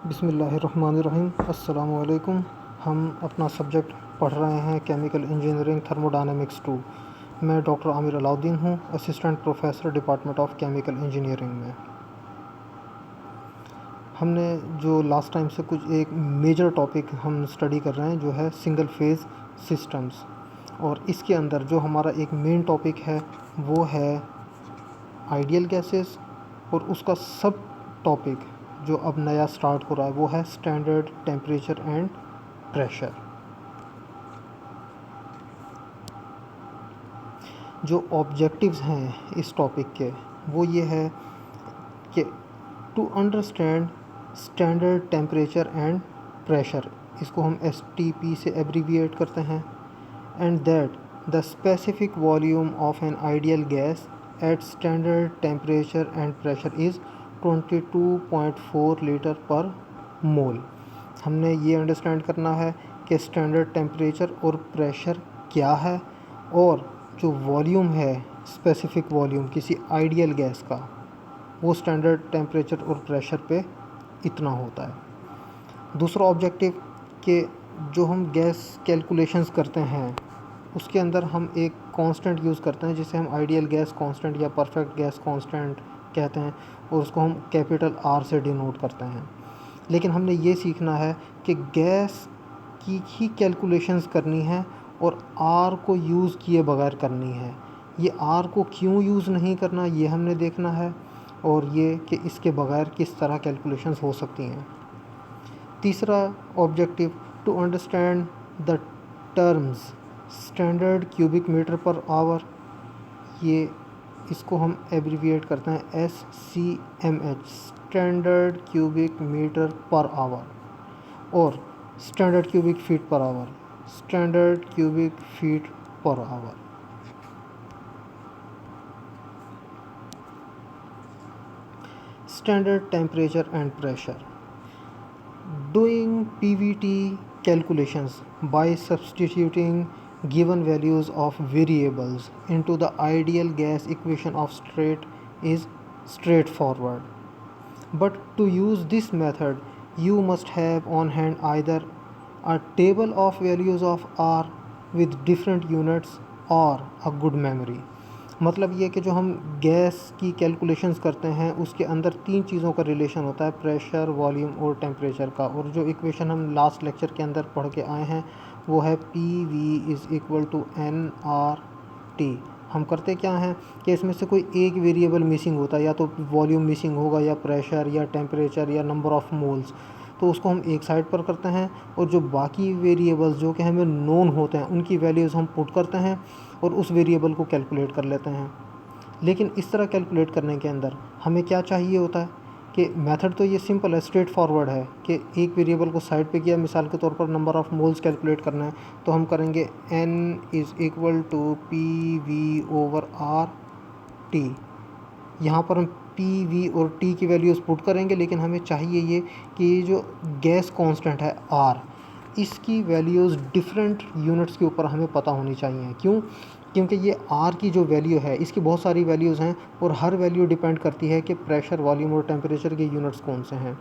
बिस्मिल्लाहिर्रहमानिर्रहीम। अस्सलामु अलैकुम। हम अपना सब्जेक्ट पढ़ रहे हैं केमिकल इंजीनियरिंग थर्मोडायनेमिक्स 2। मैं डॉक्टर आमिर अलाउद्दीन हूँ, assistant professor department of chemical engineering में। हमने जो लास्ट टाइम से कुछ एक मेजर टॉपिक हम स्टडी कर रहे हैं जो है सिंगल फेज़ सिस्टम्स, और इसके अंदर जो हमारा एक मेन टॉपिक है वो है आइडियल गैसेस, और उसका सब टॉपिक जो अब नया स्टार्ट हो रहा है वो है स्टैंडर्ड टेम्परेचर एंड प्रेशर। जो ऑब्जेक्टिव्स हैं इस टॉपिक के वो ये है कि to understand standard temperature and pressure, इसको हम STP से एब्रीविएट करते हैं, and that the specific volume of an ideal gas at standard temperature and pressure is 22.4 litre per mole. हमने ये अंडरस्टैंड करना है कि स्टैंडर्ड टेम्परेचर और प्रेशर क्या है, और जो वॉल्यूम है स्पेसिफिक वॉल्यूम किसी आइडियल गैस का वो स्टैंडर्ड टेम्परेचर और प्रेशर पे इतना होता है। दूसरा ऑब्जेक्टिव कि जो हम गैस कैलकुलेशंस करते हैं उसके अंदर हम एक कांस्टेंट यूज़ करते हैं जिसे हम आइडियल गैस कांस्टेंट या परफेक्ट गैस कांस्टेंट कहते हैं, और उसको हम कैपिटल R से डिनोट करते हैं। लेकिन हमने ये सीखना है कि गैस की ही कैलकुलेशंस करनी है और R को यूज़ किए बगैर करनी है। ये R को क्यों यूज़ नहीं करना ये हमने देखना है, और ये कि इसके बगैर किस तरह कैलकुलेशंस हो सकती हैं। तीसरा objective to understand the terms standard cubic metre per hour, ये इसको हम एब्रीविएट करते हैं SCMH, standard cubic metre per hour, और standard cubic feet per hour, standard cubic feet per hour. Standard temperature and pressure, doing PVT calculations by substituting given values of variables into the ideal gas equation of state is straightforward. But to use this method, you must have on hand either a table of values of R with different units or a good memory. मतलब ये कि जो हम gas की calculations करते हैं उसके अंदर तीन चीज़ों का रिलेशन होता है, प्रेशर, वॉल्यूम और टेम्परेचर का, और जो इक्वेशन हम लास्ट लेक्चर के अंदर पढ़ के आए हैं वो है PV = nRT। हम करते क्या हैं कि इसमें से कोई एक वेरिएबल मिसिंग होता है, या तो वॉल्यूम मिसिंग होगा या प्रेशर या टेम्परेचर या नंबर ऑफ़ मोल्स, तो उसको हम एक साइड पर करते हैं, और जो बाकी वेरिएबल्स जो कि हमें नोन होते हैं उनकी वैल्यूज़ हम पुट करते हैं और उस वेरिएबल को कैलकुलेट कर लेते हैं। लेकिन इस तरह कैलकुलेट करने के अंदर हमें क्या चाहिए होता है कि मेथड तो ये सिंपल है, स्ट्रेट फॉरवर्ड है कि एक वेरिएबल को साइड पे किया, मिसाल के तौर पर नंबर ऑफ़ मोल्स कैलकुलेट करना है तो हम करेंगे N = PV/RT। यहाँ पर हम PV और T की वैल्यूज़ पुट करेंगे, लेकिन हमें चाहिए ये कि जो गैस कांस्टेंट है R, इसकी वैल्यूज़ डिफरेंट यूनिट्स के ऊपर हमें पता होनी चाहिए। क्यों? क्योंकि ये R की जो वैल्यू है इसकी बहुत सारी वैल्यूज़ हैं, और हर वैल्यू डिपेंड करती है कि प्रेशर, वॉल्यूम और टेम्परेचर के यूनिट्स कौन से हैं।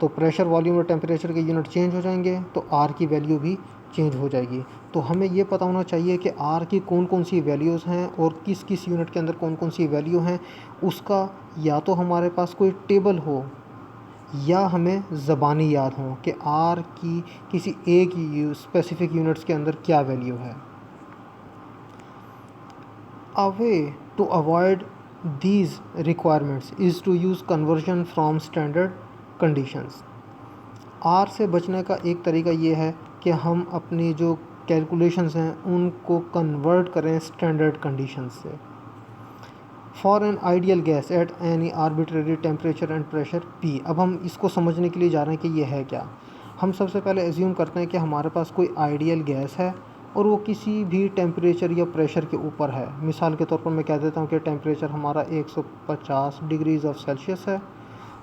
तो प्रेशर, वॉल्यूम और टेम्परेचर के यूनिट चेंज हो जाएंगे तो R की वैल्यू भी चेंज हो जाएगी। तो हमें ये पता होना चाहिए कि R की कौन कौन सी वैल्यूज़ हैं और किस किस यूनिट के अंदर कौन कौन सी वैल्यू हैं, उसका या तो हमारे पास कोई टेबल हो या हमें ज़बानी याद हो कि R की किसी एक स्पेसिफिक यूनिट्स के अंदर क्या वैल्यू है। A way to avoid these requirements is to use conversion from standard conditions. R से बचने का एक तरीका ये है कि हम अपनी जो कैलकुलेशंस हैं उनको कन्वर्ट करें स्टैंडर्ड कंडीशंस से। For an ideal gas at any arbitrary temperature and pressure P। अब हम इसको समझने के लिए जा रहे हैं कि ये है क्या। हम सबसे पहले एज्यूम करते हैं कि हमारे पास कोई आइडियल गैस है और वो किसी भी टेम्परेचर या प्रेशर के ऊपर है। मिसाल के तौर पर मैं कह देता हूँ कि टेम्परेचर हमारा 150 डिग्रीज़ ऑफ सेल्सियस है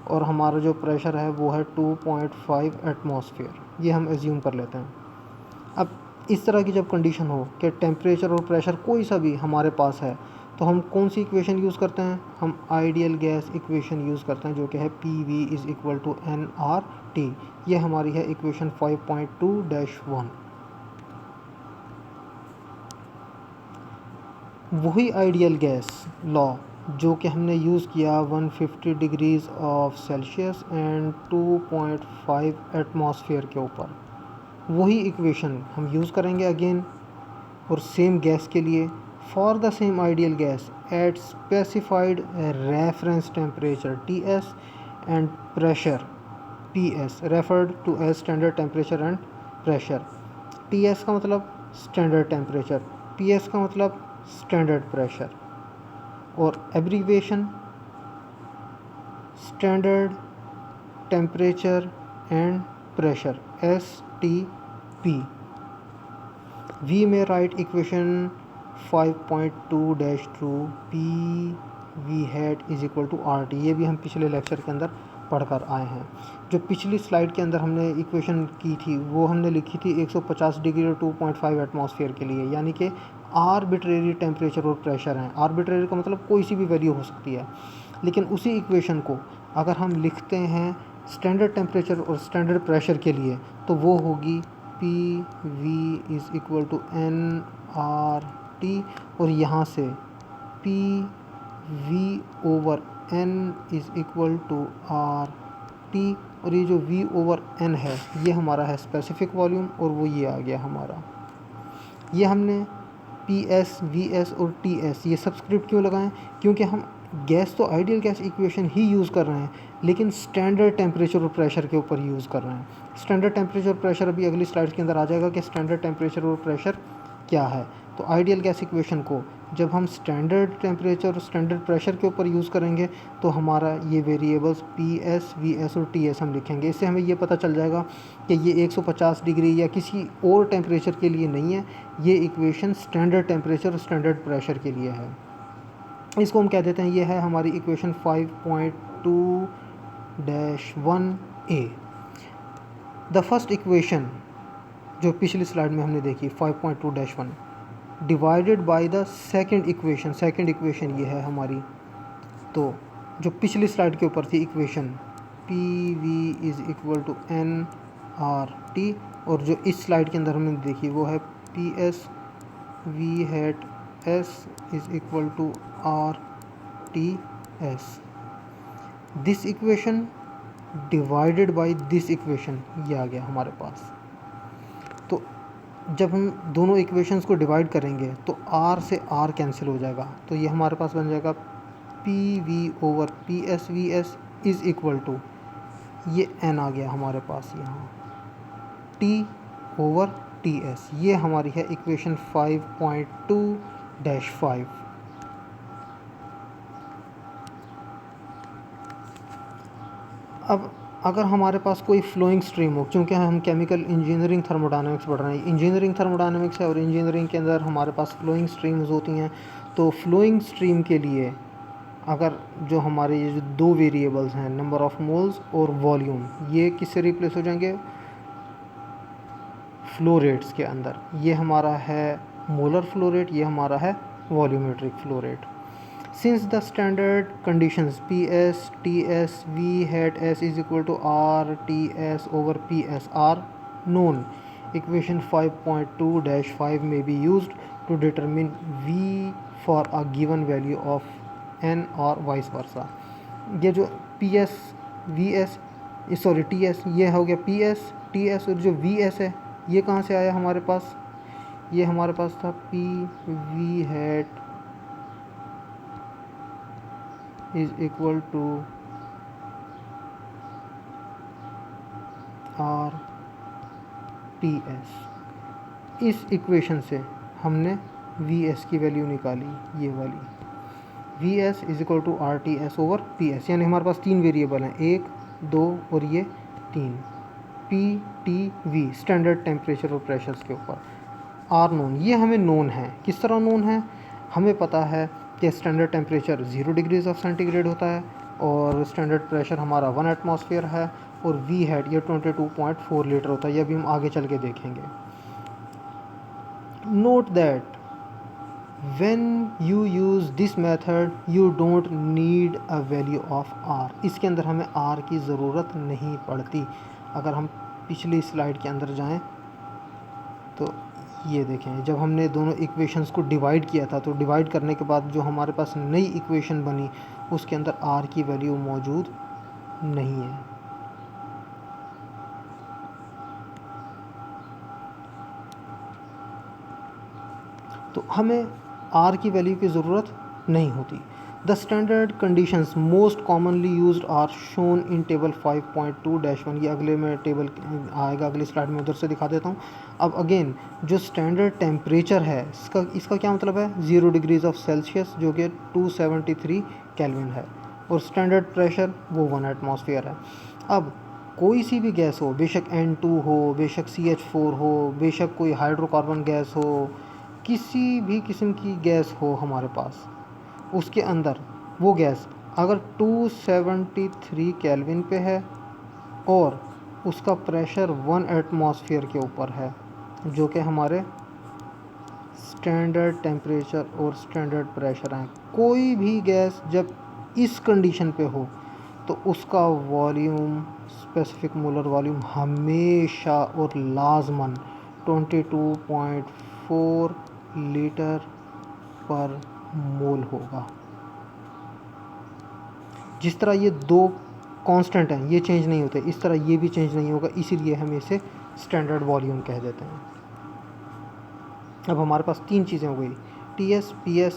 और हमारा जो प्रेशर है वो है 2.5 एटमॉस्फेयर। ये हम एज्यूम कर लेते हैं। अब इस तरह की जब कंडीशन हो कि टेम्परेचर और प्रेशर कोई सा भी हमारे पास है, तो हम कौन सी इक्वेशन यूज़ करते हैं? हम आइडियल गैस इक्वेशन यूज़ करते हैं, जो कि है PV is equal to nRT। ये हमारी है इक्वेशन 5.2-1। वही आइडियल गैस लॉ जो कि हमने यूज़ किया 150 degrees of Celsius and 2.5 atmosphere के ऊपर, वही इक्वेशन हम यूज़ करेंगे अगेन और सेम गैस के लिए। For the same ideal gas at specified reference temperature TS and pressure PS referred to as standard temperature and pressure. TS का मतलब स्टैंडर्ड टेम्परेचर, PS का मतलब स्टैंडर्ड प्रेशर, और abbreviation standard temperature and pressure STP। We may write equation 5.2-2 PV hat is equal to RT। ये भी हम पिछले lecture के अंदर पढ़कर आए हैं। जो पिछली स्लाइड के अंदर हमने इक्वेशन की थी वो हमने लिखी थी 150 डिग्री और 2.5 एटमॉस्फेयर के लिए, यानी कि आर्बिट्रेरी टेम्परेचर और प्रेशर हैं। आर्बिट्रेरी का मतलब कोई सी भी वैल्यू हो सकती है, लेकिन उसी इक्वेशन को अगर हम लिखते हैं स्टैंडर्ड टेम्परेचर और स्टैंडर्ड प्रेशर के लिए तो वो होगी PV is equal to nRT, और यहाँ से PV over N is equal to RT, और ये जो V ओवर N है ये हमारा है स्पेसिफिक वॉल्यूम, और वो ये आ गया हमारा। ये हमने PS, VS और TS ये सब्सक्रिप्ट क्यों लगाएं? क्योंकि हम गैस तो आइडियल गैस इक्वेशन ही यूज़ कर रहे हैं, लेकिन स्टैंडर्ड टेम्परेचर और प्रेशर के ऊपर यूज़ कर रहे हैं। स्टैंडर्ड टेम्परेचर और प्रेशर अभी अगली स्लाइड के अंदर आ जाएगा कि स्टैंडर्ड टेम्परेचर और प्रेशर क्या है। तो आइडियल गैस इक्वेशन को जब हम स्टैंडर्ड टेम्परेचर और स्टैंडर्ड प्रेशर के ऊपर यूज़ करेंगे तो हमारा ये वेरिएबल्स PS, VS और TS हम लिखेंगे। इससे हमें ये पता चल जाएगा कि ये 150 डिग्री या किसी और टेम्परेचर के लिए नहीं है, ये इक्वेशन स्टैंडर्ड टेम्परेचर और स्टैंडर्ड प्रेशर के लिए है। इसको हम कह देते हैं, ये है हमारी equation 5.2-1A। The first equation जो पिछली स्लाइड में हमने देखी 5.2-1 divided by the second equation ये है हमारी। तो जो पिछली स्लाइड के ऊपर थी equation PV is equal to nRT, और जो इस स्लाइड के अंदर हमने देखी वो है PS V hat S is equal to RTS। This equation divided by this equation ये आ गया हमारे पास। तो जब हम दोनों इक्वेशंस को डिवाइड करेंगे तो R से R कैंसिल हो जाएगा, तो ये हमारे पास बन जाएगा PV over PS VS is equal to, ये N आ गया हमारे पास यहाँ, T ओवर TS। ये हमारी है इक्वेशन 5.2-5। अब अगर हमारे पास कोई फ्लोइंग स्ट्रीम हो, क्योंकि हम केमिकल इंजीनियरिंग थर्मोडायनामिक्स पढ़ रहे हैं, इंजीनियरिंग थर्मोडायनामिक्स है और इंजीनियरिंग के अंदर हमारे पास फ्लोइंग स्ट्रीम्स होती हैं, तो फ्लोइंग स्ट्रीम के लिए अगर जो हमारे ये जो दो वेरिएबल्स हैं नंबर ऑफ़ मोल्स और वॉल्यूम, ये किससे रिप्लेस हो जाएंगे? फ्लो रेट्स के अंदर। ये हमारा है मोलर फ्लो रेट, ये हमारा है volumetric flow rate. Since the standard conditions PS, TS, V hat S is equal to RTS over PS are known, equation 5.2-5 may be used to determine V for a given value of N or vice versa। ये जो PS, VS sorry TS ये हो गया PS, TS, और जो VS है ये कहाँ से आया हमारे पास? ये हमारे पास था PV hat is equal to RTS। इस इक्वेशन से हमने VS की वैल्यू निकाली, ये वाली VS is equal to RTS over PS, यानी हमारे पास तीन वेरिएबल हैं, 1, 2 और ये 3। PTV स्टैंडर्ड टेम्परेचर और प्रेशर्स के ऊपर। R नोन, ये हमें नोन है। किस तरह नोन है? हमें पता है कि standard temperature 0 degrees of centigrade होता है और स्टैंडर्ड प्रेशर हमारा 1 एटमॉस्फेयर है, और V हैट ये 22.4 लीटर होता है। ये भी हम आगे चल के देखेंगे। Note that When you use this method you don't need a value of r। इसके अंदर हमें r की ज़रूरत नहीं पड़ती। अगर हम पिछली स्लाइड के अंदर जाएं तो ये देखें, जब हमने दोनों इक्वेशंस को डिवाइड किया था तो डिवाइड करने के बाद जो हमारे पास नई इक्वेशन बनी उसके अंदर r की वैल्यू मौजूद नहीं है। तो हमें r की वैल्यू की ज़रूरत नहीं होती। The standard conditions most commonly used are shown in table 5.2-1। ये अगले में टेबल आएगा, अगली स्लाइड में उधर से दिखा देता हूँ। अब अगेन जो स्टैंडर्ड टेम्परेचर है इसका क्या मतलब है, 0 डिग्रीज ऑफ सेल्सियस जो कि 273 केल्विन है, और स्टैंडर्ड प्रेशर वो 1 एटमॉस्फेयर है। अब कोई सी भी गैस हो, बेशक N2 हो, बेशक CH4 हो, बेशक कोई हाइड्रोकार्बन गैस हो, किसी भी किस्म की गैस हो हमारे पास, उसके अंदर वो गैस अगर 273 केल्विन पे है और उसका प्रेशर 1 एटमॉस्फेयर के ऊपर है जो कि हमारे स्टैंडर्ड टेम्परेचर और स्टैंडर्ड प्रेशर हैं, कोई भी गैस जब इस कंडीशन पे हो तो उसका वॉल्यूम, स्पेसिफिक मोलर वॉल्यूम हमेशा और लाजमन 22.4 लीटर पर मोल होगा। जिस तरह ये दो कांस्टेंट हैं, ये चेंज नहीं होते, इस तरह ये भी चेंज नहीं होगा, इसीलिए हम इसे स्टैंडर्ड वॉल्यूम कह देते हैं। अब हमारे पास तीन चीज़ें हो गई, TS, PS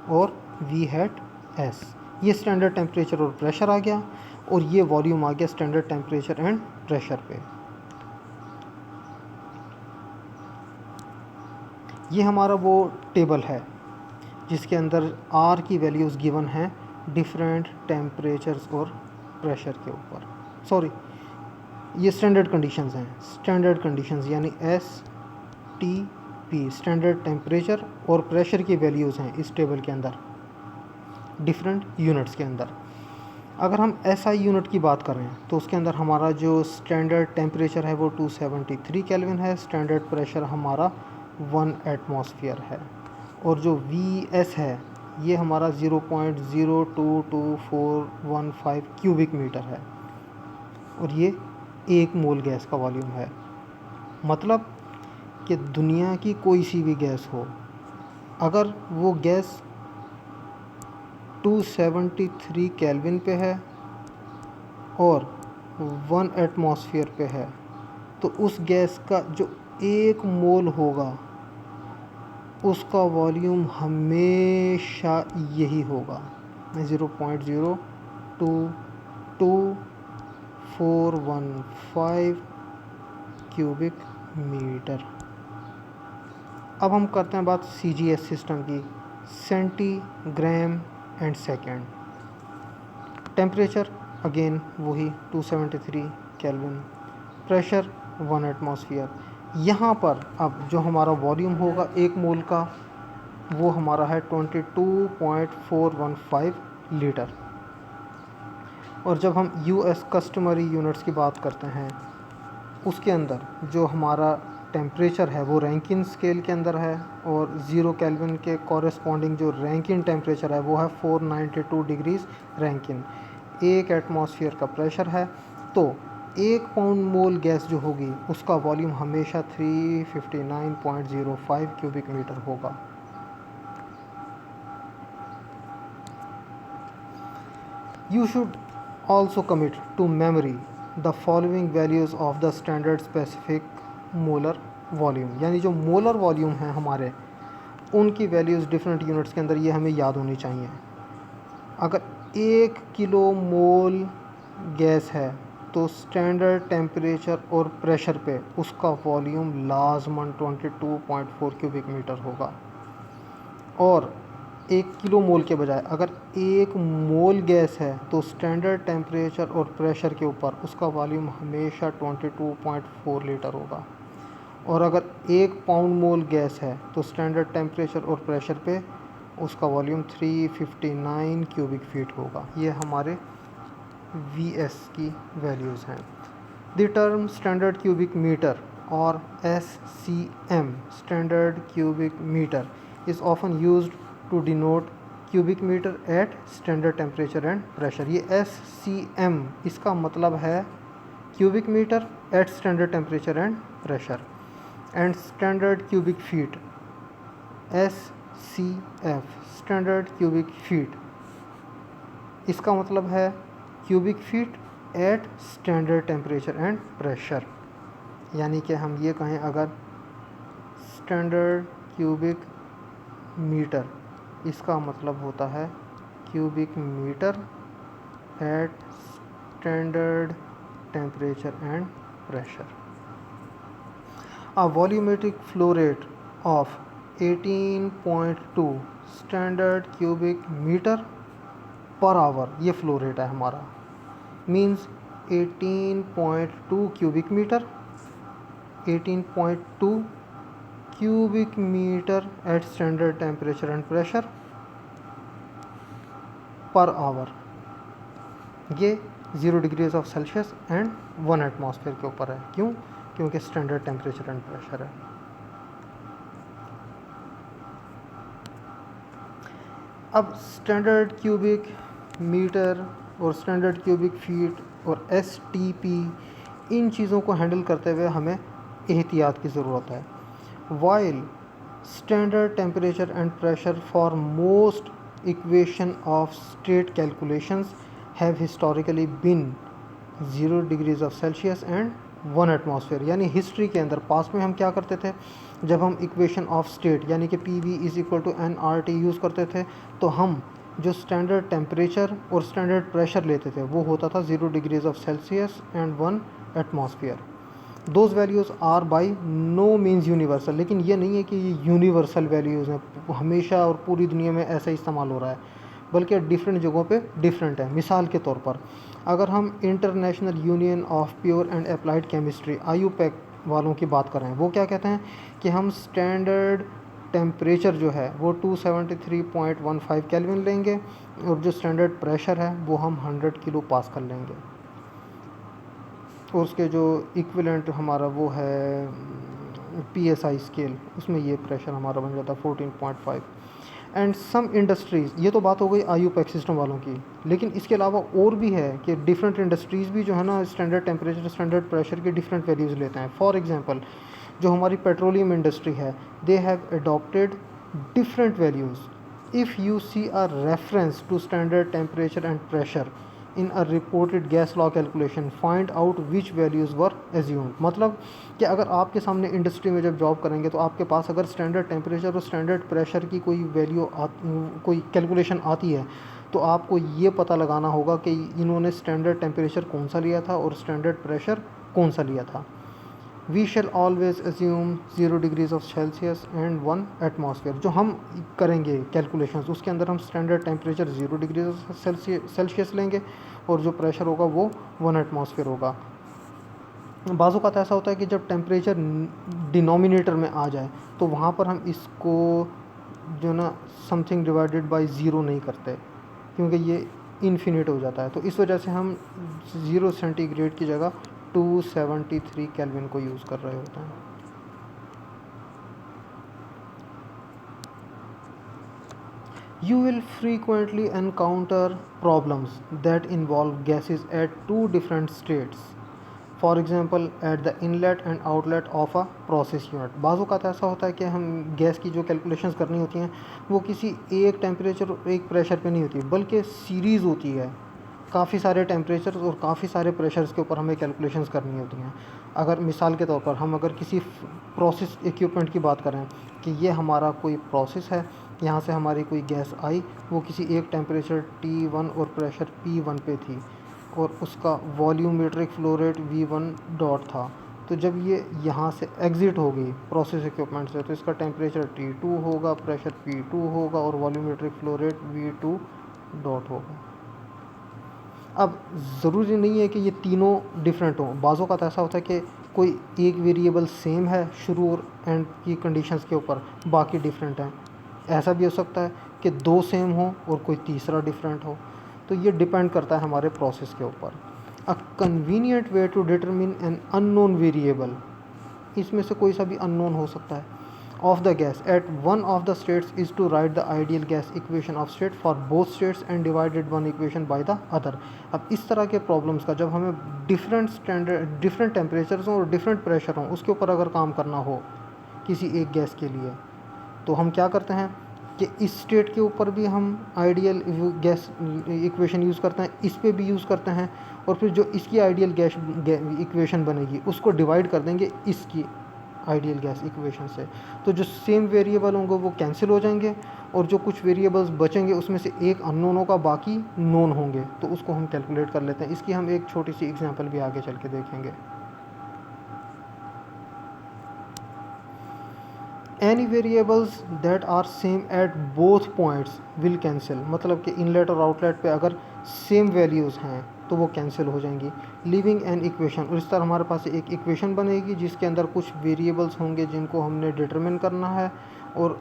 और VHS। ये स्टैंडर्ड टेम्परेचर और प्रेशर आ गया, और ये वॉल्यूम आ गया स्टैंडर्ड टेम्परेचर एंड प्रेशर पे। ये हमारा वो टेबल है जिसके अंदर R की वैल्यूज़ गिवन हैं डिफरेंट टेम्परेचर्स और प्रेशर के ऊपर। सॉरी, ये स्टैंडर्ड कंडीशंस हैं, स्टैंडर्ड कंडीशंस यानी STP, स्टैंडर्ड टेम्परेचर और प्रेशर की वैल्यूज़ हैं इस टेबल के अंदर डिफरेंट यूनिट्स के अंदर। अगर हम SI यूनिट की बात करें तो उसके अंदर हमारा जो स्टैंडर्ड टेम्परेचर है वो 273 केल्विन है, स्टैंडर्ड प्रेशर हमारा 1 एटमॉस्फेयर है, और जो VS है ये हमारा 0.022415 क्यूबिक मीटर है, और ये 1 मोल गैस का वॉल्यूम है। मतलब कि दुनिया की कोई सी भी गैस हो, अगर वो गैस 273 केल्विन पे है और 1 एटमॉस्फेयर पे है, तो उस गैस का जो 1 मोल होगा उसका वॉल्यूम हमेशा यही होगा, 0.022415 क्यूबिक मीटर। अब हम करते हैं बात CGS सिस्टम की, centigram and second. Temperature again वही 273 केल्विन, प्रेशर 1 एटमॉस्फेयर। यहाँ पर अब जो हमारा वॉल्यूम होगा 1 मोल का वो हमारा है 22.415 लीटर। और जब हम US कस्टमरी यूनिट्स की बात करते हैं उसके अंदर जो हमारा टेम्परेचर है वो रैंकिन स्केल के अंदर है, और 0 केल्विन के कॉरेस्पॉन्डिंग जो रैंकिन टेम्परेचर है वो है 492 डिग्रीज रैंकिन। 1 एटमॉस्फेयर का प्रेशर है, तो 1 पाउंड मोल गैस जो होगी उसका वॉल्यूम हमेशा 359.05 क्यूबिक मीटर होगा। You should also commit to memory the following values of the standard specific molar volume, यानी जो मोलर वॉल्यूम है हमारे उनकी वैल्यूज़ डिफरेंट यूनिट्स के अंदर ये हमें याद होनी चाहिए। अगर 1 किलो मोल गैस है तो स्टैंडर्ड टेम्परेचर और प्रेशर पे उसका वॉल्यूम लाजमन 22.4 क्यूबिक मीटर होगा, और 1 किलो मोल के बजाय अगर 1 मोल गैस है तो स्टैंडर्ड टेम्परेचर और प्रेशर के ऊपर उसका वॉल्यूम हमेशा 22.4 लीटर होगा, और अगर 1 पाउंड मोल गैस है तो स्टैंडर्ड टेम्परेचर और प्रेशर पे उसका वॉल्यूम 359 क्यूबिक फीट होगा। ये हमारे VS की वैल्यूज़ हैं। The term standard cubic metre और SCM standard cubic metre is often used to denote cubic metre at standard temperature and pressure. ये SCM इसका मतलब है cubic metre at standard temperature and pressure. And standard cubic feet SCF standard cubic feet इसका मतलब है cubic feet at standard temperature and pressure. यानी कि हम ये कहें अगर स्टैंडर्ड क्यूबिक मीटर इसका मतलब होता है cubic metre at standard temperature and pressure. A volumetric flow rate of 18.2 standard cubic metre per hour, ये फ्लो रेट है हमारा, means 18.2 cubic metre, 18.2 cubic metre at standard temperature and pressure per hour. ये 0 degrees of Celsius and 1 atmosphere के ऊपर है। क्यों? क्योंकि standard temperature and pressure है। अब स्टैंडर्ड क्यूबिक मीटर और स्टैंडर्ड क्यूबिक फीट और STP इन चीज़ों को हैंडल करते हुए हमें एहतियात की ज़रूरत है। While standard temperature and pressure for most equation of state calculations have historically been 0 degrees of Celsius and 1 atmosphere. यानी हिस्ट्री के अंदर पास्ट में हम क्या करते थे, जब हम इक्वेशन ऑफ स्टेट यानी कि PV is equal to nRT use करते थे, तो हम जो स्टैंडर्ड टेम्परेचर और स्टैंडर्ड प्रेशर लेते थे वो होता था 0 degrees of Celsius and 1 atmosphere. Those values are by no means universal. लेकिन ये नहीं है कि ये यूनिवर्सल वैल्यूज़ हैं, हमेशा और पूरी दुनिया में ऐसा इस्तेमाल हो रहा है, बल्कि डिफरेंट जगहों पे डिफरेंट है। मिसाल के तौर पर अगर हम international union of pure and applied chemistry IUPAC वालों की बात करें, वो क्या कहते हैं कि हम स्टैंडर्ड टेम्परेचर जो है वो 273.15 केल्विन लेंगे और जो स्टैंडर्ड प्रेशर है वो हम 100 किलो पास्कल लेंगे, और उसके जो इक्विवेलेंट हमारा वो है PSI स्केल, उसमें ये प्रेशर हमारा बन जाता है 14.5। एंड सम इंडस्ट्रीज़, ये तो बात हो गई IUPAC सिस्टम वालों की, लेकिन इसके अलावा और भी है कि डिफरेंट इंडस्ट्रीज़ भी जो है ना स्टैंडर्ड टेम्परेचर स्टैंडर्ड प्रेशर के डिफरेंट वैल्यूज़ लेते हैं। फॉर एग्जांपल जो हमारी पेट्रोलियम इंडस्ट्री है, they have adopted different values. If you see a reference to standard temperature and pressure in a reported gas law calculation find out which values were assumed. मतलब कि अगर आपके सामने industry में जब जॉब करेंगे तो आपके पास अगर स्टैंडर्ड टेम्परेचर और स्टैंडर्ड प्रेशर की कोई वैल्यू कोई कैलकुलेशन आती है, तो आपको ये पता लगाना होगा कि इन्होंने स्टैंडर्ड टेम्परेचर कौन सा लिया था और स्टैंडर्ड प्रेशर कौन सा लिया था। We shall always assume 0 degrees of Celsius and 1 atmosphere. जो हम करेंगे कैलकुलेशंस उसके अंदर हम standard temperature 0 degrees of celsius लेंगे और जो प्रेशर होगा वो 1 एटमॉस्फेयर होगा। बाज़ों का ऐसा होता है कि जब टेम्परेचर डिनोमिनेटर में आ जाए तो वहाँ पर हम इसको जो ना समथिंग डिवाइडेड बाय 0 नहीं करते, क्योंकि ये इन्फिनिट हो जाता है। तो इस वजह से हम 0 सेंटीग्रेड की जगह 273 केल्विन को यूज़ कर रहे होते हैं। You will frequently encounter problems that involve gases at 2 different states. For example, at the inlet and outlet of a process unit. बाज़ औक़ात ऐसा होता है कि हम गैस की जो कैलकुलेशंस करनी होती हैं वो किसी एक टेम्परेचर और एक प्रेशर पे नहीं होती, बल्कि सीरीज़ होती है। काफ़ी सारे टेम्परेचर्स और काफ़ी सारे प्रेशर्स के ऊपर हमें कैलकुलेशंस करनी होती हैं। अगर मिसाल के तौर पर हम अगर किसी प्रोसेस इक्विपमेंट की बात करें कि ये हमारा कोई प्रोसेस है, यहाँ से हमारी कोई गैस आई, वो किसी एक टेम्परेचर T1 और प्रेशर P1 पे थी और उसका volumetric flow rate V1 dot था। तो जब ये यहाँ से एग्ज़िट होगी प्रोसेस इक्विपमेंट से तो इसका टेम्परेचर T2 होगा, प्रेशर P2 होगा और volumetric flow rate V2 dot होगा। अब ज़रूरी नहीं है कि ये तीनों डिफरेंट हों। बाज़ों का ऐसा होता है कि कोई एक वेरिएबल सेम है शुरू और एंड की कंडीशंस के ऊपर, बाकी डिफरेंट हैं। ऐसा भी हो सकता है कि 2 सेम हो और कोई तीसरा डिफरेंट हो। तो ये डिपेंड करता है हमारे प्रोसेस के ऊपर। A convenient way to determine an unknown variable, इसमें से कोई सा भी अननोन हो सकता है। of the gas at one of the states is to write the ideal gas equation of state for both states and divided one equation by the other। अब इस तरह के प्रॉब्लम्स का जब हमें डिफरेंट टेम्परेचर्स हों और डिफरेंट प्रेशर हों उसके ऊपर अगर काम करना हो किसी एक गैस के लिए, तो हम क्या करते हैं कि इस स्टेट के ऊपर भी हम आइडियल गैस इक्वेशन यूज़ करते हैं, इस पे भी यूज़ करते हैं, और फिर जो इसकी आइडियल गैस इक्वेशन बनेगी उसको डिवाइड कर देंगे इसकी आइडियल गैस इक्वेशन से। तो जो सेम वेरिएबल होंगे वो कैंसिल हो जाएंगे और जो कुछ वेरिएबल्स बचेंगे उसमें से एक अननोन होगा, बाकी नोन होंगे, तो उसको हम कैलकुलेट कर लेते हैं। इसकी हम एक छोटी सी एग्जांपल भी आगे चल के देखेंगे। Any variables that are same at both points will cancel, मतलब कि इनलेट और आउटलेट पे अगर सेम वैल्यूज़ हैं तो वो कैंसिल हो जाएंगी। लिविंग एन इक्वेशन, और इस तरह हमारे पास एक इक्वेशन बनेगी जिसके अंदर कुछ वेरिएबल्स होंगे जिनको हमने डिटरमिन करना है और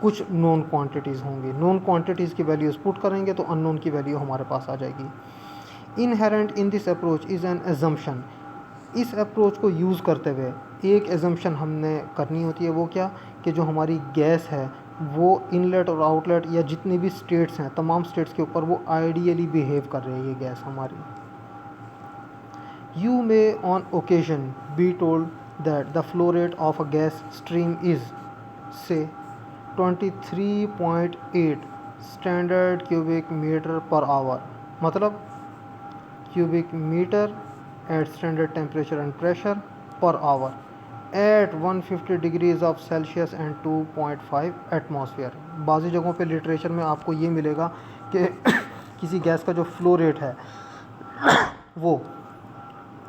कुछ नॉन क्वांटिटीज़ होंगी। नॉन क्वांटिटीज़ की वैल्यूज़ पुट करेंगे तो अननोन की वैल्यू हमारे पास आ जाएगी। Inherent in this approach is an assumption, इस अप्रोच को यूज़ करते हुए एक एजम्पशन हमने करनी होती है, वो क्या कि जो हमारी गैस है वो इनलेट और आउटलेट या जितने भी स्टेट्स हैं तमाम स्टेट्स के ऊपर वो आइडियली बिहेव कर रही है ये गैस हमारी। You may on occasion be told that the flow rate of a gas stream is say 23.8 standard cubic metre per hour, मतलब cubic metre at standard temperature and pressure per hour at 150 degrees of Celsius and 2.5 atmosphere. बाज़ी जगहों पे literature में आपको ये मिलेगा कि किसी गैस का जो फ्लो रेट है वो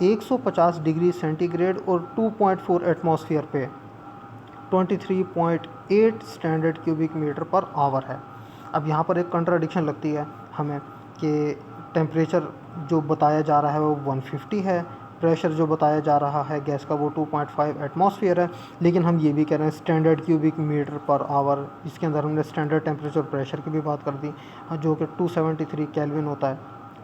150 डिग्री सेंटीग्रेड और 2.4 एटमॉस्फेयर पे 23.8 standard cubic metre per hour है। अब यहाँ पर एक कंट्राडिक्शन लगती है हमें कि टेम्परेचर जो बताया जा रहा है वो 150 है, प्रेशर जो बताया जा रहा है गैस का वो 2.5 एटमॉस्फेयर है, लेकिन हम ये भी कह रहे हैं standard cubic metre per hour. इसके अंदर हमने स्टैंडर्ड टेम्परेचर प्रेशर की भी बात कर दी जो कि 273 केल्विन होता है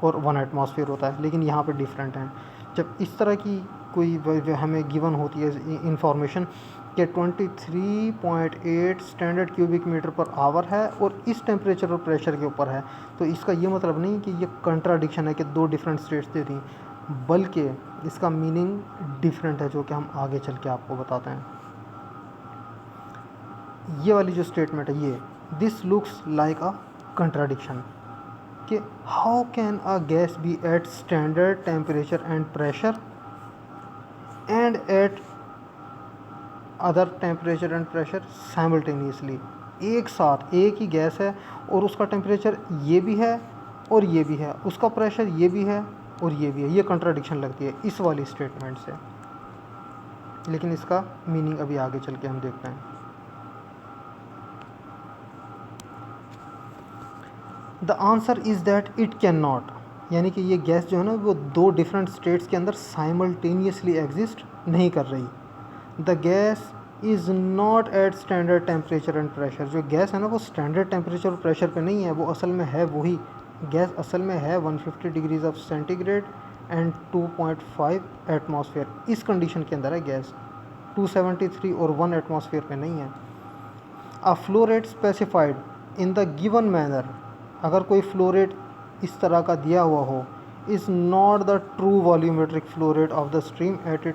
और 1 एटमॉस्फेयर होता है, लेकिन यहाँ पे डिफरेंट हैं। जब इस तरह की कोई हमें गिवन होती है इंफॉर्मेशन कि 23.8 standard cubic metre per hour है और इस टेम्परेचर और प्रेशर के ऊपर है, तो इसका ये मतलब नहीं कि ये कंट्राडिक्शन है कि दो डिफरेंट स्टेट्स दे दी, बल्कि इसका मीनिंग डिफरेंट है जो कि हम आगे चल के आपको बताते हैं। ये वाली जो स्टेटमेंट है ये this looks like a contradiction कि how can a gas be at standard temperature and pressure and at other temperature and pressure simultaneously. एक साथ एक ही गैस है और उसका टेम्परेचर ये भी है और ये भी है, उसका प्रेशर ये भी है और ये भी है। ये कंट्राडिक्शन लगती है इस वाली स्टेटमेंट से, लेकिन इसका मीनिंग अभी आगे चल के हम देखते हैं। The answer is that it can not, यानी कि ये गैस जो है ना वो दो डिफरेंट स्टेट्स के अंदर साइमल्टेनियसली एग्जिस्ट नहीं कर रही। The gas is not at standard temperature and pressure, जो गैस है ना वो स्टैंडर्ड टेम्परेचर और प्रेशर पे नहीं है, वो असल में है वही गैस असल में है 150 degrees of centigrade and 2.5 atmosphere. इस कंडीशन के अंदर है गैस, 273 और 1 एटमॉस्फेयर पे नहीं है। A flow rate specified in the given manner, अगर कोई फ्लो रेट इस तरह का दिया हुआ हो, is not the true volumetric flow rate of the stream at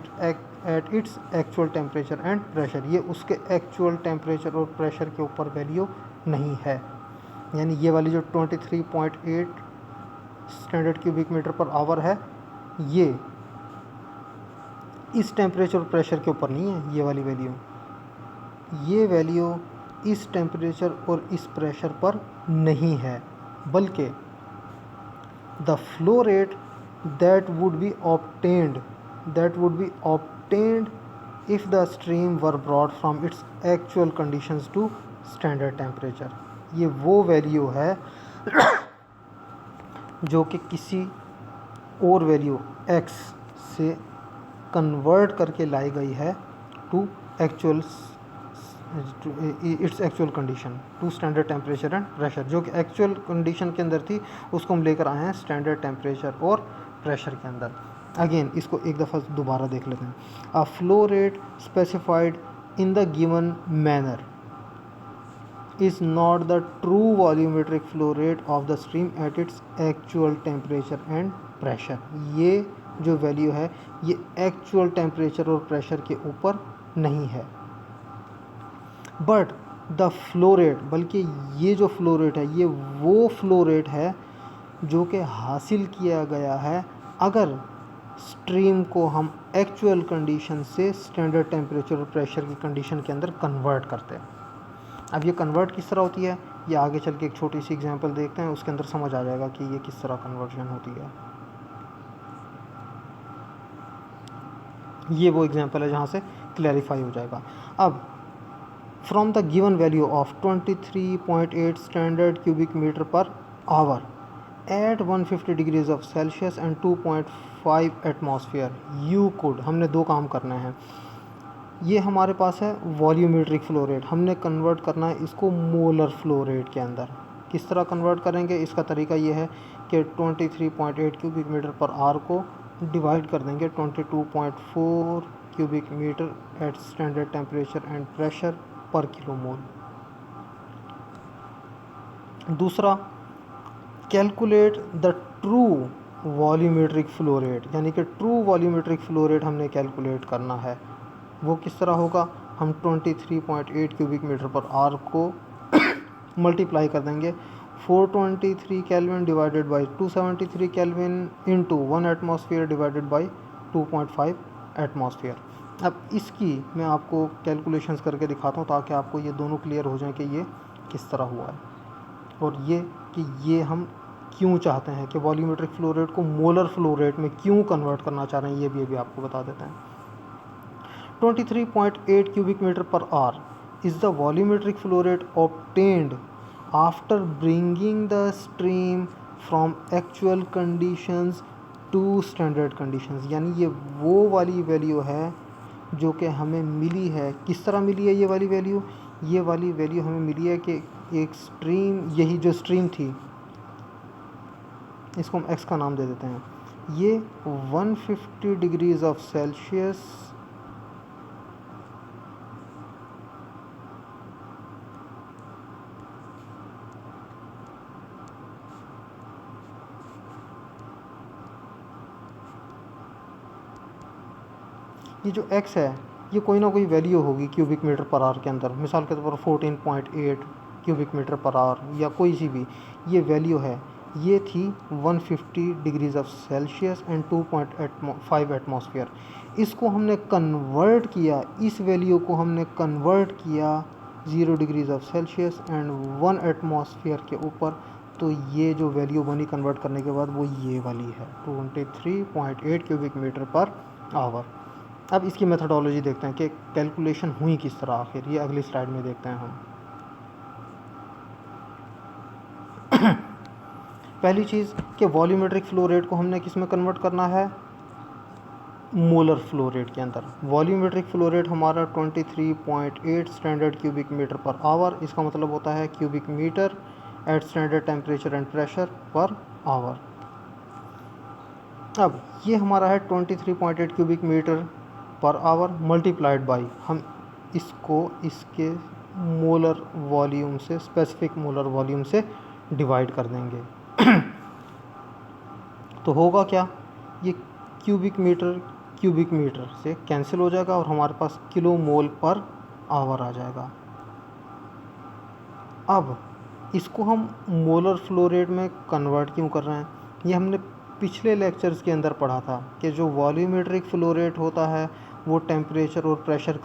its actual temperature and pressure, ये उसके एक्चुअल टेम्परेचर और प्रेशर के ऊपर वैल्यू नहीं है। यानी ये वाली जो 23.8 standard cubic metre per hour है ये इस टेम्परेचर और प्रेशर के ऊपर नहीं है। ये वाली वैल्यू, ये वैल्यू इस टेम्परेचर और इस प्रेशर पर नहीं है, बल्कि the flow rate that would be obtained if the stream were brought from its actual conditions to standard temperature. ये वो वैल्यू है जो कि किसी और वैल्यू x से कन्वर्ट करके लाई गई है to its actual condition to standard temperature and pressure. जो कि एक्चुअल कंडीशन के अंदर थी उसको हम लेकर आए हैं स्टैंडर्ड टेम्परेचर और प्रेशर के अंदर। अगेन इसको एक दफ़ा दोबारा देख लेते हैं। A flow rate specified in the given manner is not the true volumetric flow rate of the stream at its actual temperature and pressure। ये जो वैल्यू है ये एक्चुअल टेम्परेचर और प्रेशर के ऊपर नहीं है। बट द फ्लो रेट, बल्कि ये जो फ्लो रेट है ये वो फ्लो रेट है जो कि हासिल किया गया है अगर स्ट्रीम को हम एक्चुअल कंडीशन से स्टैंडर्ड टेम्परेचर और प्रेशर की कंडीशन के अंदर कन्वर्ट करते हैं। अब ये कन्वर्ट किस तरह होती है ये आगे चल के एक छोटी सी एग्जांपल देखते हैं, उसके अंदर समझ आ जाएगा कि ये किस तरह कन्वर्जन होती है। ये वो एग्जांपल है जहाँ से क्लैरिफाई हो जाएगा। अब from the given value of 23.8 standard cubic metre per hour at 150 degrees of Celsius and 2.5 atmosphere you could, हमने दो काम करने हैं। ये हमारे पास है वॉल्यूमेट्रिक फ़्लो रेट, हमने कन्वर्ट करना है इसको मोलर फ़्लो रेट के अंदर। किस तरह कन्वर्ट करेंगे, इसका तरीका ये है कि 23.8 क्यूबिक मीटर पर आर को डिवाइड कर देंगे 22.4 cubic metre at standard temperature and pressure per kilo mole. दूसरा, calculate the true volumetric flow rate, यानी कि ट्रू वॉल्यूमेट्रिक फ़्लो रेट हमने कैलकुलेट करना है। वो किस तरह होगा, हम 23.8 क्यूबिक मीटर पर आर को मल्टीप्लाई कर देंगे 423 kelvin divided by 273 kelvin into 1 atmosphere divided by 2.5 atmosphere. अब इसकी मैं आपको कैलकुलेशंस करके दिखाता हूँ ताकि आपको ये दोनों क्लियर हो जाए कि ये किस तरह हुआ है और ये कि ये हम क्यों चाहते हैं कि वॉल्यूमेट्रिक फ़्लो रेट को मोलर फ़्लो रेट में क्यों कन्वर्ट करना चाह रहे हैं, ये भी आपको बता देते हैं। 23.8 cubic meter per hour is the volumetric flow rate obtained after bringing the stream from actual conditions to standard conditions। यानी ये वो वाली वैल्यू है जो कि हमें मिली है। किस तरह मिली है ये वाली वैल्यू, ये वाली वैल्यू हमें मिली है कि एक स्ट्रीम, यही जो स्ट्रीम थी इसको हम x का नाम दे देते हैं, ये 150 डिग्रीज ऑफ सेल्सियस ये जो x है ये कोई ना कोई वैल्यू होगी क्यूबिक मीटर पर आवर के अंदर, मिसाल के तौर पर 14.8 क्यूबिक मीटर पर आवर या कोई सी भी ये वैल्यू है, ये थी 150 degrees of Celsius and 2.5 atmosphere. इसको हमने कन्वर्ट किया, इस वैल्यू को हमने कन्वर्ट किया 0 degrees of Celsius and 1 atmosphere के ऊपर, तो ये जो वैल्यू बनी कन्वर्ट करने के बाद वो ये वाली है 23.8 क्यूबिक मीटर पर आवर। अब इसकी मेथडोलॉजी देखते हैं कि कैलकुलेशन हुई किस तरह आखिर, ये अगली स्लाइड में देखते हैं हम। पहली चीज़ कि वॉल्यूमेट्रिक फ़्लो रेट को हमने किस में कन्वर्ट करना है, मोलर फ़्लो रेट के अंदर। वॉल्यूमेट्रिक फ़्लो रेट हमारा 23.8 standard cubic metre per hour, इसका मतलब होता है cubic metre at standard temperature and pressure per hour. अब ये हमारा है 23.8 cubic metre per hour multiplied by, हम इसको इसके मोलर वॉल्यूम से, स्पेसिफिक मोलर वॉल्यूम से डिवाइड कर देंगे। तो होगा क्या, ये क्यूबिक मीटर से कैंसिल हो जाएगा और हमारे पास किलो मोल पर आवर आ जाएगा। अब इसको हम मोलर फ़्लो रेट में कन्वर्ट क्यों कर रहे हैं, ये हमने पिछले लेक्चर्स के अंदर पढ़ा था कि जो वॉल्यूमेट्रिक फ़्लो रेट होता है वो टेम्परेचर और प्रेशर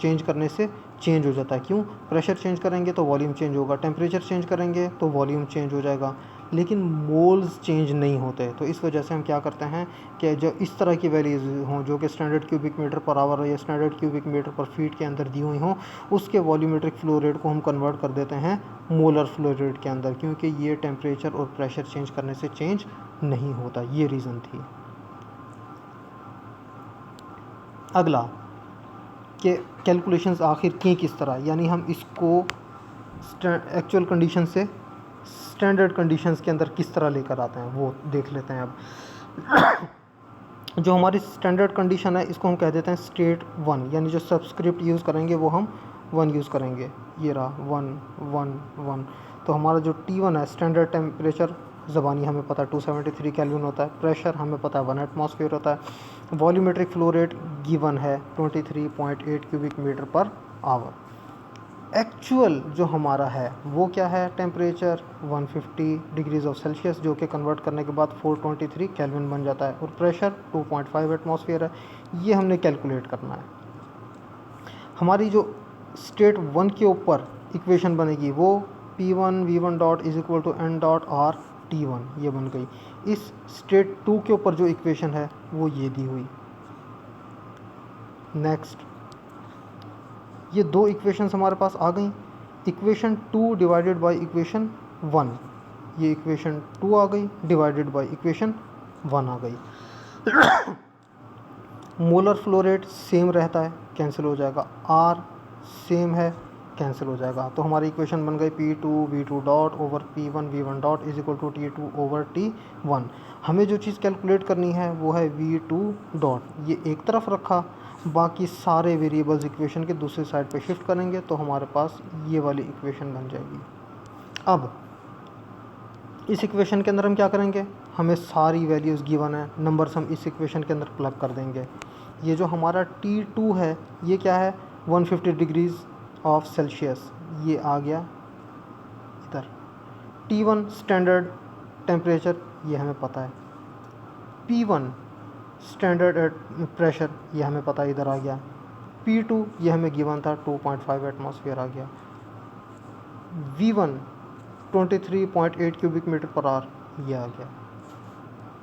चेंज करने से चेंज हो जाता है। क्यों, प्रेशर चेंज करेंगे तो वॉल्यूम चेंज होगा, टेम्परेचर चेंज करेंगे तो वॉल्यूम चेंज हो जाएगा, लेकिन मोल्स चेंज नहीं होते। तो इस वजह से हम क्या करते हैं कि जो इस तरह की वैल्यूज़ हों जो कि standard cubic metre per hour या standard cubic metre per feet के अंदर दी हुई हों, उसके वॉल्यूमेट्रिक फ़्लो रेट को हम कन्वर्ट कर देते हैं मोलर फ़्लो रेट के अंदर, क्योंकि ये टेम्परेचर और प्रेशर चेंज करने से चेंज नहीं होता। ये रीज़न थी। अगला कि कैलकुलेशंस आखिर की किस तरह, यानी हम इसको एक्चुअल कंडीशन से स्टैंडर्ड कंडीशंस के अंदर किस तरह लेकर आते हैं वो देख लेते हैं। अब जो हमारी स्टैंडर्ड कंडीशन है इसको हम कह देते हैं स्टेट 1, यानी जो सबस्क्रिप्ट यूज़ करेंगे वो हम 1 यूज़ करेंगे। ये रहा 1 1 1। तो हमारा जो T1 है, स्टैंडर्ड टेम्परेचर ज़बानी हमें पता है 273 केल्विन होता है, प्रेशर हमें पता है 1 एटमॉस्फेयर होता है, वॉल्यूमेट्रिक फ्लो रेट गिवन है 23.8 cubic metre per hour. Actual जो हमारा है वो क्या है, टेम्परेचर 150 डिग्रीज ऑफ सेल्सियस, जो कि कन्वर्ट करने के बाद 423 केल्विन बन जाता है, और प्रेशर 2.5 एटमॉस्फेयर है। ये हमने कैलकुलेट करना है। हमारी जो स्टेट 1 के ऊपर इक्वेशन बनेगी वो P1 V1 dot is equal to N dot R T1, ये बन गई। इस स्टेट 2 के ऊपर जो इक्वेशन है वो ये दी हुई। नेक्स्ट, ये दो इक्वेशंस हमारे पास आ गई। इक्वेशन 2 डिवाइडेड बाय इक्वेशन 1, ये इक्वेशन 2 आ गई, डिवाइडेड बाय इक्वेशन 1 आ गई। मोलर फ्लो रेट सेम रहता है, कैंसिल हो जाएगा, R सेम है, कैंसिल हो जाएगा। तो हमारी इक्वेशन बन गई P2 V2 dot over P1 V1 dot is equal to T2 over T1। हमें जो चीज़ कैलकुलेट करनी है वो है V2 डॉट, ये एक तरफ रखा, बाकी सारे वेरिएबल्स इक्वेशन के दूसरी साइड पे शिफ्ट करेंगे तो हमारे पास ये वाली इक्वेशन बन जाएगी। अब इस इक्वेशन के अंदर हम क्या करेंगे, हमें सारी वैल्यूज़ गिवन है, नंबर्स हम इस इक्वेशन के अंदर प्लग कर देंगे। ये जो हमारा T2 है ये क्या है, 150 डिग्रीज ऑफ सेल्सियस, ये आ गया इधर। T1 स्टैंडर्ड टेम्परेचर ये हमें पता है, P1 स्टैंडर्ड प्रेशर ये हमें पता है, इधर आ गया। P2 ये हमें गिवन था 2.5 एटमॉस्फेयर आ गया। V1 23.8 cubic metre per hour ये आ गया।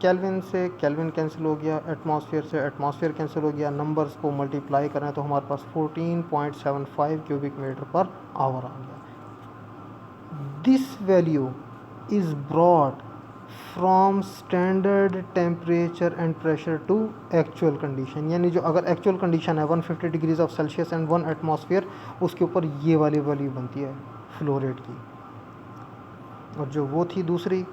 केल्विन से केल्विन कैंसिल हो गया, एटमॉस्फेयर से एटमॉस्फेयर कैंसिल हो गया, नंबर्स को मल्टीप्लाई करें तो हमारे पास 14.75 क्यूबिक मीटर पर आवर आ गया। This value is brought from standard temperature and pressure to actual condition, यानी जो अगर एक्चुअल कंडीशन है 150 degrees of Celsius and 1 atmosphere, उसके ऊपर ये वाली वैल्यू बनती है फ्लो रेट की, और जो वो थी दूसरी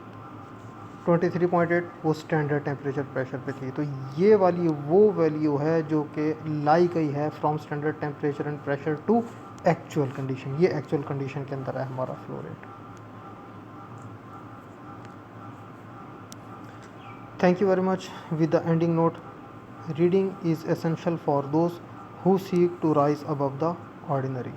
23.8 वो स्टैंडर्ड टेम्परेचर प्रेशर पे थी। तो ये वाली वो वैल्यू है जो कि लाई गई है from standard temperature and pressure to actual condition. ये एक्चुअल कंडीशन के अंदर है हमारा flow rate. Thank you very much. With the ending note, reading is essential for those who seek to rise above the ordinary.